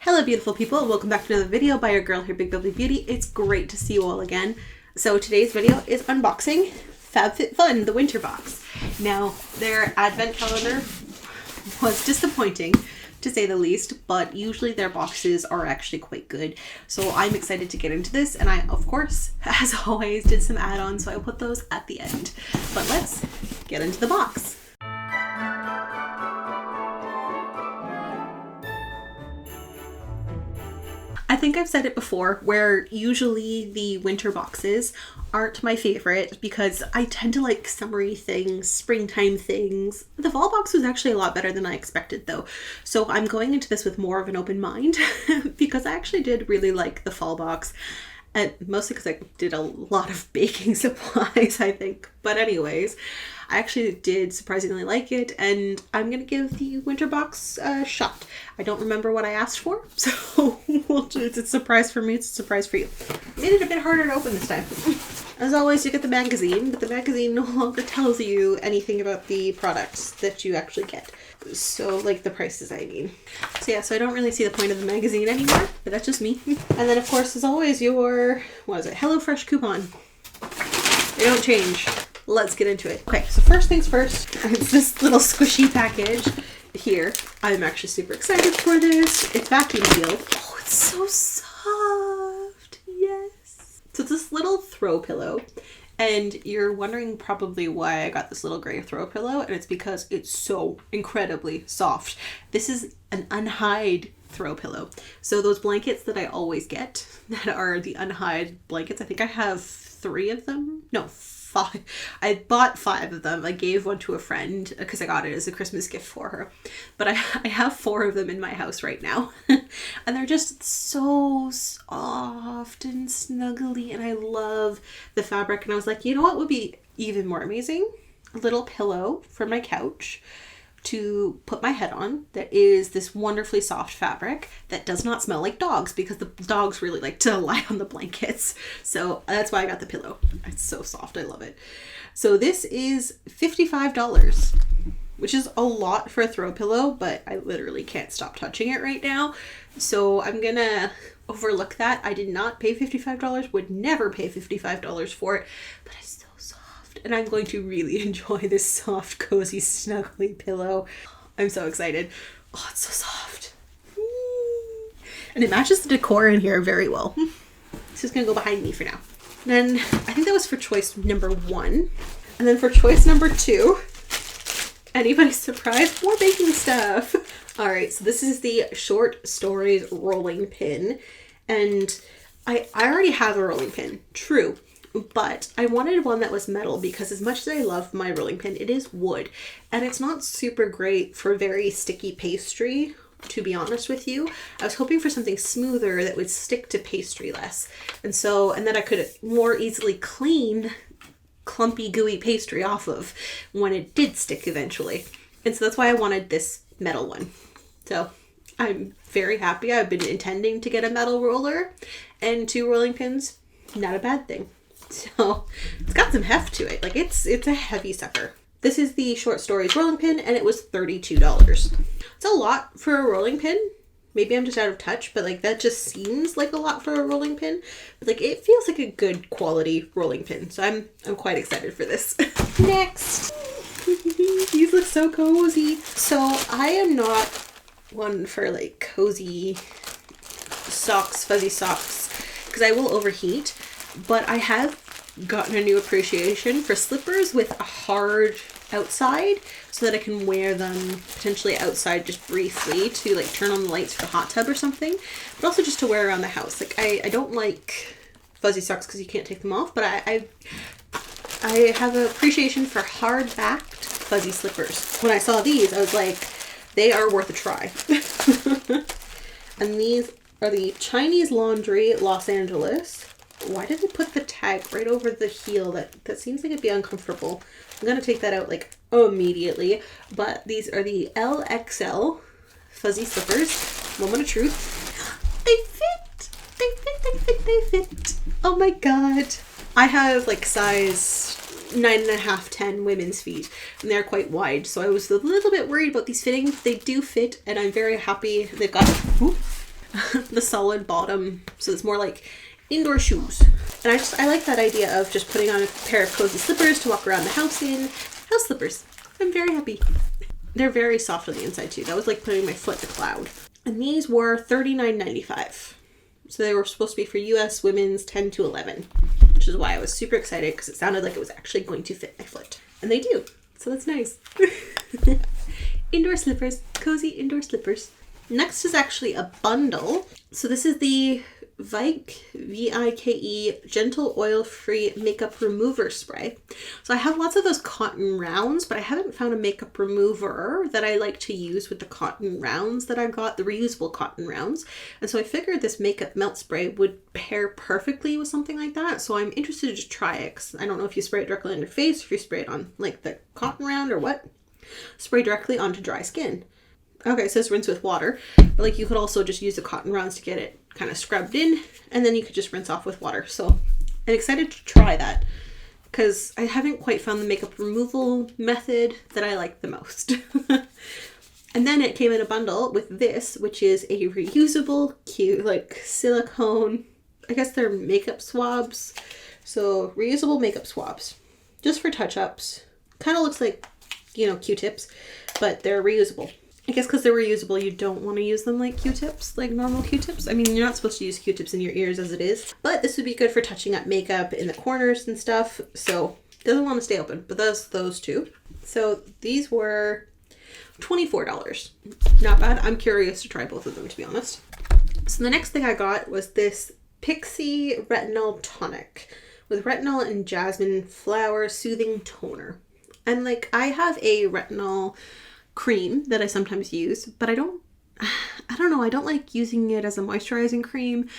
Hello beautiful people, welcome back to another video by your girl here, Big Bubbly Beauty. It's great to see you all again. So today's video is unboxing FabFitFun, the winter box. Now, their advent calendar was disappointing to say the least, but usually their boxes are actually quite good. So I'm excited to get into this, and I, of course, as always, did some add-ons, so I'll put those at the end. But let's get into the box. I think I've said it before, where usually the winter boxes aren't my favorite because I tend to like summery things, springtime things. The fall box was actually a lot better than I expected though. So I'm going into this with more of an open mind because I actually did really like the fall box. And mostly because I did a lot of baking supplies, I think. But anyways, I actually did surprisingly like it, and I'm going to give the winter box a shot. I don't remember what I asked for, so it's a surprise for me, it's a surprise for you. Made it a bit harder to open this time. As always, you get the magazine, but the magazine no longer tells you anything about the products that you actually get. So, like the prices, I mean. So yeah, so I don't really see the point of the magazine anymore, but that's just me. And then of course, as always, your, what is it, HelloFresh coupon. They don't change. Let's get into it. Okay, so first things first, it's this little squishy package here. I'm actually super excited for this. It's vacuum sealed. Oh, it's so soft. Yes. So it's this little throw pillow. And you're wondering probably why I got this little gray throw pillow, and it's because it's so incredibly soft. This is an unhide throw pillow. So those blankets that I always get that are the unhide blankets, I think I have 3 of them. No, 5. I bought 5 of them. I gave one to a friend because I got it as a Christmas gift for her. But I have 4 of them in my house right now. And they're just so soft and snuggly, and I love the fabric. And I was like, you know what would be even more amazing? A little pillow for my couch to put my head on that is this wonderfully soft fabric that does not smell like dogs, because the dogs really like to lie on the blankets. So that's why I got the pillow. It's so soft. I love it. So this is $55, which is a lot for a throw pillow, but I literally can't stop touching it right now. So I'm gonna overlook that. I did not pay $55, would never pay $55 for it, but it's so soft. And I'm going to really enjoy this soft, cozy, snuggly pillow. I'm so excited. Oh, it's so soft. And it matches the decor in here very well. It's just gonna go behind me for now. Then I think that was for choice number 1. And then for choice number 2, anybody surprised? More baking stuff. All right, so this is the Short Stories rolling pin. And I already have a rolling pin, true. But I wanted one that was metal because as much as I love my rolling pin, it is wood. And it's not super great for very sticky pastry, to be honest with you. I was hoping for something smoother that would stick to pastry less. And then I could more easily clean clumpy, gooey pastry off of when it did stick eventually. And so that's why I wanted this metal one. So I'm very happy. I've been intending to get a metal roller and 2 rolling pins. Not a bad thing. So it's got some heft to it. Like it's a heavy sucker. This is the Short Stories rolling pin, and it was $32. It's a lot for a rolling pin. Maybe I'm just out of touch, but like that just seems like a lot for a rolling pin. But like it feels like a good quality rolling pin. So I'm quite excited for this. Next. These look so cozy. So I am not one for like cozy socks, fuzzy socks, because I will overheat. But I have gotten a new appreciation for slippers with a hard outside so that I can wear them potentially outside just briefly to like turn on the lights for the hot tub or something, but also just to wear around the house. Like I don't like fuzzy socks because you can't take them off, but I have an appreciation for hard-backed fuzzy slippers. When I saw these, I was like, they are worth a try. And these are the Chinese Laundry Los Angeles. Why did they put the tag right over the heel? That seems like it'd be uncomfortable. I'm gonna take that out like immediately. But these are the LXL fuzzy slippers. Moment of truth. They fit. They fit. Oh my god. I have like size 9.5, 10 women's feet, and they're quite wide. So I was a little bit worried about these fitting. They do fit, and I'm very happy. They've got the solid bottom. So it's more like indoor shoes. And I like that idea of just putting on a pair of cozy slippers to walk around the house in. House slippers. I'm very happy. They're very soft on the inside too. That was like putting my foot to cloud. And these were $39.95. So they were supposed to be for US women's 10 to 11, which is why I was super excited because it sounded like it was actually going to fit my foot. And they do. So that's nice. Indoor slippers, cozy indoor slippers. Next is actually a bundle. So this is the Vike, V-I-K-E, Gentle Oil-Free Makeup Remover Spray. So I have lots of those cotton rounds, but I haven't found a makeup remover that I like to use with the cotton rounds that I got, the reusable cotton rounds. And so I figured this makeup melt spray would pair perfectly with something like that. So I'm interested to just try it, because I don't know if you spray it directly on your face, or if you spray it on like the cotton round or what. Spray directly onto dry skin. Okay, it says rinse with water, but like you could also just use the cotton rounds to get it kind of scrubbed in, and then you could just rinse off with water. So I'm excited to try that because I haven't quite found the makeup removal method that I like the most. And then it came in a bundle with this, which is a reusable, cute, like silicone, I guess they're makeup swabs. So reusable makeup swabs, just for touch-ups. Kind of looks like, you know, Q-tips, but they're reusable. I guess because they're reusable, you don't want to use them like Q-tips, like normal Q-tips. I mean, you're not supposed to use Q-tips in your ears as it is, but this would be good for touching up makeup in the corners and stuff. So it doesn't want to stay open, but that's those two. So these were $24. Not bad. I'm curious to try both of them, to be honest. So the next thing I got was this Pixie Retinol Tonic with retinol and jasmine flower soothing toner. And like, I have a retinol cream that I sometimes use, but I don't know, I don't like using it as a moisturizing cream,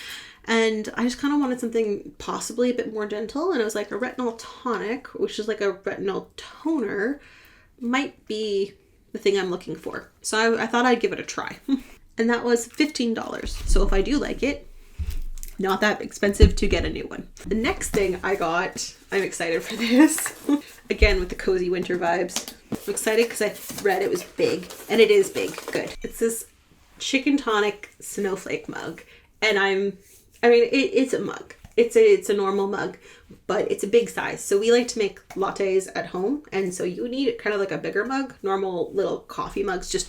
and I just kind of wanted something possibly a bit more gentle, and it was like a retinol tonic, which is like a retinol toner, might be the thing I'm looking for. So I thought I'd give it a try. And that was $15. So if I do like it, not that expensive to get a new one. The next thing I got, I'm excited for this. Again, with the cozy winter vibes. I'm excited because I read it was big, and it is big. Good. It's this chicken tonic snowflake mug, and it's a mug. It's a normal mug, but it's a big size. So we like to make lattes at home, and so you need kind of like a bigger mug. Normal little coffee mugs just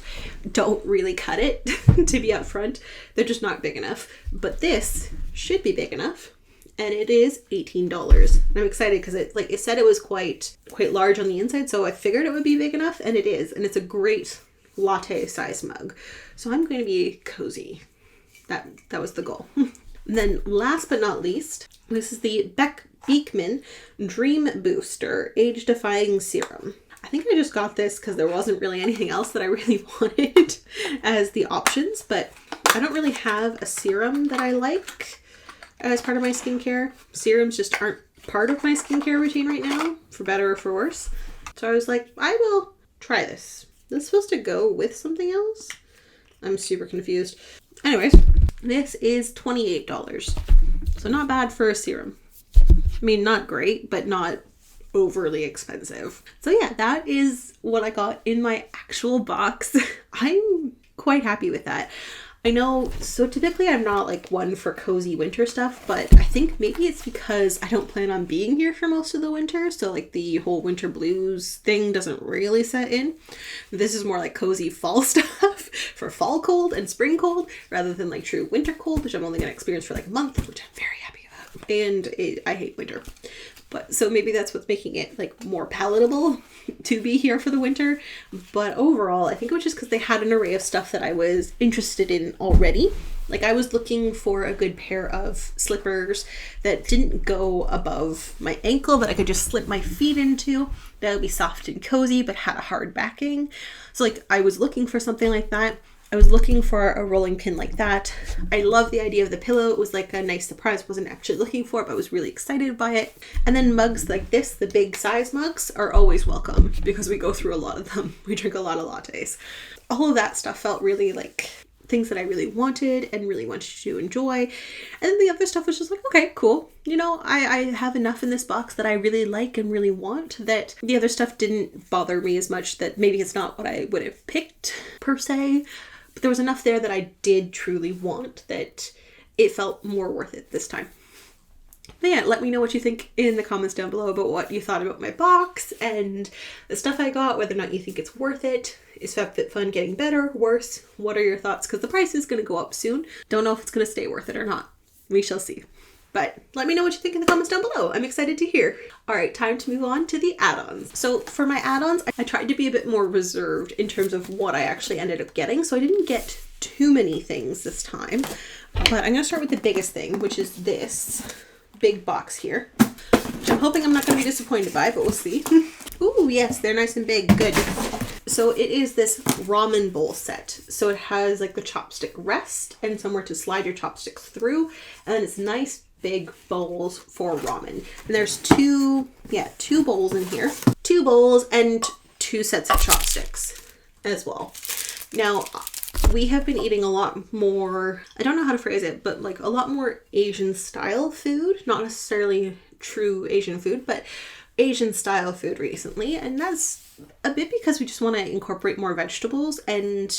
don't really cut it, to be upfront. They're just not big enough. But this should be big enough, and it is $18. And I'm excited because it said it was quite large on the inside, so I figured it would be big enough, and it is. And it's a great latte size mug. So I'm going to be cozy. That was the goal. Then last but not least, this is the Beekman Dream Booster Age Defying Serum. I think I just got this because there wasn't really anything else that I really wanted as the options, but I don't really have a serum that I like as part of my skincare. Serums just aren't part of my skincare routine right now, for better or for worse. So I was like, I will try this. This is supposed to go with something else? I'm super confused. Anyways, this is $28. So not bad for a serum. I mean, not great, but not overly expensive. So yeah, that is what I got in my actual box. I'm quite happy with that. I know, so typically I'm not like one for cozy winter stuff, but I think maybe it's because I don't plan on being here for most of the winter. So like the whole winter blues thing doesn't really set in. This is more like cozy fall stuff for fall cold and spring cold rather than like true winter cold, which I'm only going to experience for like a month, which I'm very happy about. And I hate winter. But so maybe that's what's making it like more palatable to be here for the winter. But overall, I think it was just because they had an array of stuff that I was interested in already. Like I was looking for a good pair of slippers that didn't go above my ankle, that I could just slip my feet into, that would be soft and cozy, but had a hard backing. So like I was looking for something like that. I was looking for a rolling pin like that. I love the idea of the pillow. It was like a nice surprise. Wasn't actually looking for it, but I was really excited by it. And then mugs like this, the big size mugs, are always welcome because we go through a lot of them. We drink a lot of lattes. All of that stuff felt really like things that I really wanted and really wanted to enjoy. And then the other stuff was just like, okay, cool. You know, I have enough in this box that I really like and really want, that the other stuff didn't bother me as much, that maybe it's not what I would have picked per se. But there was enough there that I did truly want that it felt more worth it this time. But yeah, let me know what you think in the comments down below about what you thought about my box and the stuff I got, whether or not you think it's worth it. Is FabFitFun getting better, worse? What are your thoughts? Because the price is going to go up soon. Don't know if it's going to stay worth it or not. We shall see. But let me know what you think in the comments down below. I'm excited to hear. All right, time to move on to the add-ons. So for my add-ons, I tried to be a bit more reserved in terms of what I actually ended up getting. So I didn't get too many things this time. But I'm going to start with the biggest thing, which is this big box here, which I'm hoping I'm not going to be disappointed by, but we'll see. Ooh, yes, they're nice and big. Good. So it is this ramen bowl set. So it has like the chopstick rest and somewhere to slide your chopsticks through. And then it's nice big bowls for ramen. And there's two bowls in here. 2 bowls and 2 sets of chopsticks as well. Now, we have been eating a lot more, I don't know how to phrase it, but like a lot more Asian style food, not necessarily true Asian food, but Asian style food recently. And that's a bit because we just want to incorporate more vegetables. And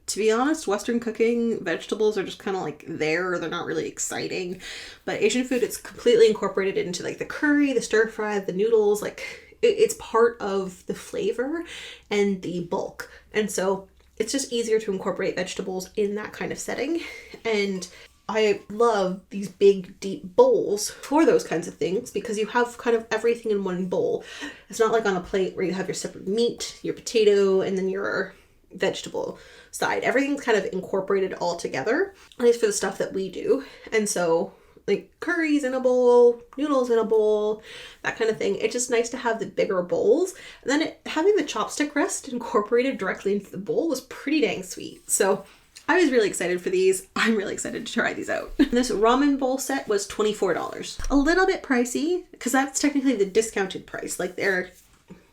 to be honest, Western cooking, vegetables are just kind of like there. They're not really exciting. But Asian food, it's completely incorporated into like the curry, the stir fry, the noodles. Like it's part of the flavor and the bulk. And so it's just easier to incorporate vegetables in that kind of setting. And I love these big, deep bowls for those kinds of things because you have kind of everything in one bowl. It's not like on a plate where you have your separate meat, your potato, and then your vegetable side. Everything's kind of incorporated all together, at least for the stuff that we do. And so like curries in a bowl, noodles in a bowl, that kind of thing. It's just nice to have the bigger bowls. And then having the chopstick rest incorporated directly into the bowl was pretty dang sweet. So I was really excited for these. I'm really excited to try these out. This ramen bowl set was $24. A little bit pricey because that's technically the discounted price. Like they're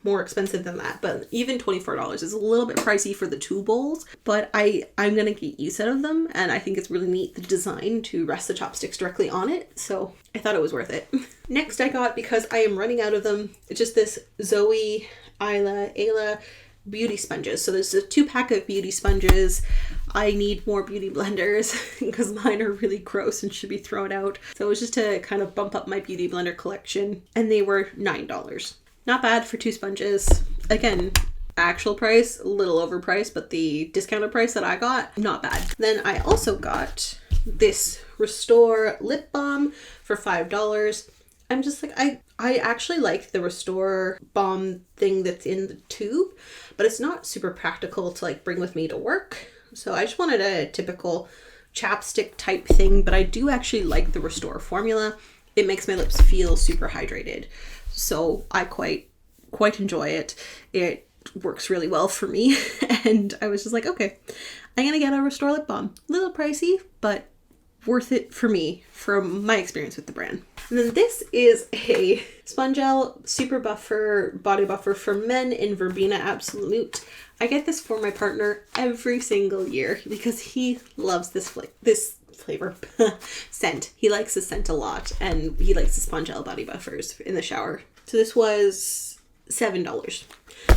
more expensive than that, but even $24 is a little bit pricey for the 2 bowls, but I'm gonna get use out of them, and I think it's really neat, the design to rest the chopsticks directly on it, so I thought it was worth it. Next I got, because I am running out of them, it's just this Zoe Ayla beauty sponges. So there's a 2-pack of beauty sponges. I need more beauty blenders because mine are really gross and should be thrown out. So it was just to kind of bump up my beauty blender collection, and they were $9. Not bad for 2 sponges. Again, actual price, a little overpriced, but the discounted price that I got, not bad. Then I also got this Restore lip balm for $5. I'm just like, I actually like the Restore balm thing that's in the tube, but it's not super practical to like bring with me to work. So I just wanted a typical chapstick type thing, but I do actually like the Restore formula. It makes my lips feel super hydrated. So I quite enjoy it. It works really well for me. And I was just like, okay, I'm going to get a Restore lip balm. A little pricey, but worth it for me from my experience with the brand. And then this is a Spongel Super Buffer Body Buffer for Men in Verbena Absolute. I get this for my partner every single year because he loves this flavor scent. He likes the scent a lot, and he likes the Spongel body buffers in the shower. So this was $7.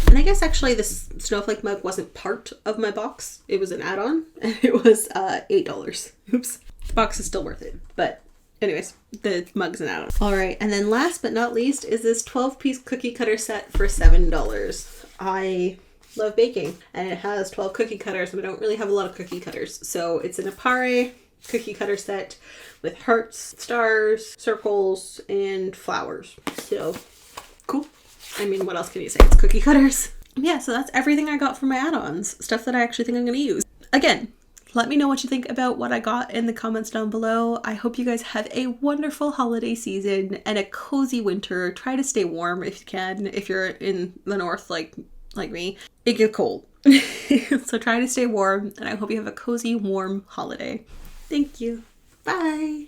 And I guess actually this snowflake mug wasn't part of my box. It was an add-on, and it was $8. Oops. The box is still worth it, but anyways, the mug's an add-on. All right, and then last but not least is this 12-piece cookie cutter set for $7. I love baking, and it has 12 cookie cutters, and I don't really have a lot of cookie cutters. So it's an Apare cookie cutter set with hearts, stars, circles, and flowers. So cool. I mean, what else can you say? It's cookie cutters. Yeah, so that's everything I got for my add-ons. Stuff that I actually think I'm going to use. Again, let me know what you think about what I got in the comments down below. I hope you guys have a wonderful holiday season and a cozy winter. Try to stay warm if you can. If you're in the north like me, it gets cold. So try to stay warm, and I hope you have a cozy, warm holiday. Thank you. Bye.